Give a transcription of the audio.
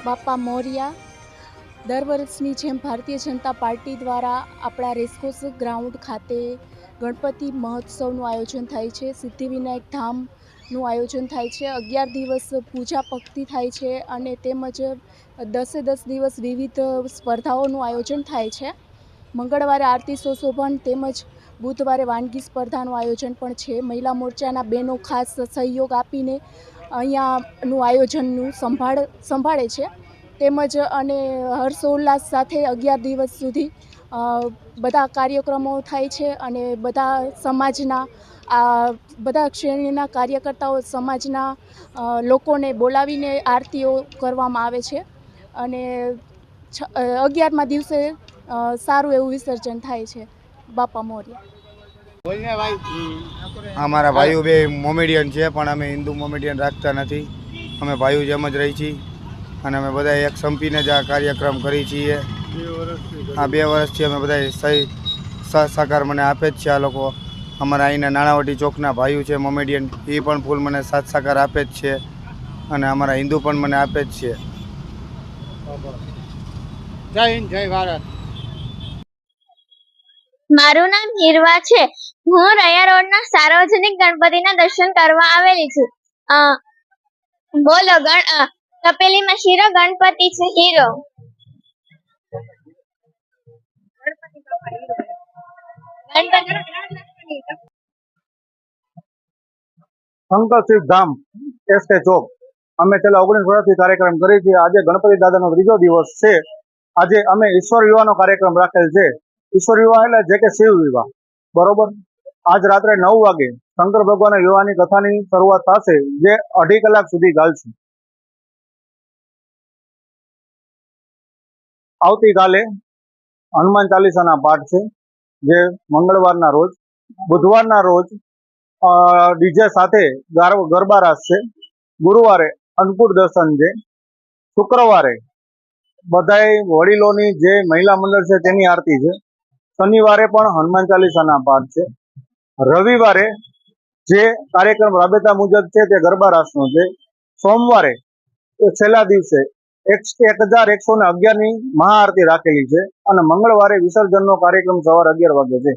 બાપા મોરિયા। દર વર્ષની જેમ ભારતીય જનતા પાર્ટી દ્વારા આપણા રેસકોર્સ ગ્રાઉન્ડ ખાતે ગણપતિ મહોત્સવનું આયોજન થાય છે। સિદ્ધિવિનાયક ધામનું આયોજન થાય છે। 11 દિવસ પૂજા ભક્તિ થાય છે અને તેમજ 10 દિવસ વિવિધ સ્પર્ધાઓનું આયોજન થાય છે। મંગળવારે આરતી સુશોભન તેમજ બુધવારે વાનગી સ્પર્ધાનું આયોજન પણ છે। મહિલા મોરચાના બહેનો ખાસ સહયોગ આપીને અહીંયાનું આયોજનનું સંભાળે છે। તેમજ અને હર્ષોલ્લાસ સાથે 11 દિવસ સુધી બધા કાર્યક્રમો થાય છે અને બધા સમાજના બધા શ્રેણીના કાર્યકર્તાઓ સમાજના લોકોને બોલાવીને આરતીઓ કરવામાં આવે છે અને 11મા દિવસે સારું એવું વિસર્જન થાય છે। બાપા મોરિયા। અમારા ભાઈઓ બે મોમેડિયન છે પણ અમે હિન્દુ મોમેડિયન રાખતા નથી। અમે ભાઈઓ જેમ જ રહી છીએ અને અમે બધા એક સંપીને જ આ કાર્યક્રમ કરી છીએ। આ 2 વર્ષથી અમે બધા સહી સહકાર મને આપે જ છે। આ લોકો અમારા અહીંના નાણાવટી ચોકના ભાઈઓ છે મોમેડિયન, એ પણ ફૂલ મને સાથ સહકાર આપે જ છે અને અમારા હિન્દુ પણ મને આપે જ છે। જય હિન્દ, જય ભારત। મારું નામ હીરવા છે। હું રયા રોડના સાર્વજનિક ગણપતિના દર્શન કરવા આવેલી છું। બોલો તપેલીમાં શીરો, ગણપતિ છે હીરો। શંકરસિદ્ધ ધામ એસકે ચોક અમે છેલ્લા 19 વર્ષથી કાર્યક્રમ કરીએ છીએ। આજે ગણપતિ દાદાનો 3જો દિવસ છે। આજે અમે ઈશ્વર વિવાહનો કાર્યક્રમ રાખેલ છે। ઈશ્વર વિવાહ એટલે જે કે શિવ વિવાહ, બરોબર। આજ રાત્રે 9 વાગે શંકર ભગવાનના વિવાહની કથાની શરૂઆત થશે, જે 2.5 કલાક સુધી ચાલશે। આવતીકાલે હનુમાન ચાલીસાના પાઠ છે, જે મંગળવારના રોજ। બુધવારના રોજ ડીજે સાથે ગરબા રાસ છે। ગુરુવારે અન્નકૂટ દર્શન છે। શુક્રવારે બધાય વડીલોની જે મહિલા મંડળ છે તેની આરતી છે। શનિવારે પણ હનુમાન ચાલીસાના પાઠ છે। રવિવારે જે કાર્યક્રમ રાબેતા મુજબ છે તે ગરબા રાસનો છે। સોમવારે છેલ્લા દિવસે 1111ની મહાઆરતી રાખેલી છે અને મંગળવારે વિસર્જનનો કાર્યક્રમ સવારે 11 વાગે છે।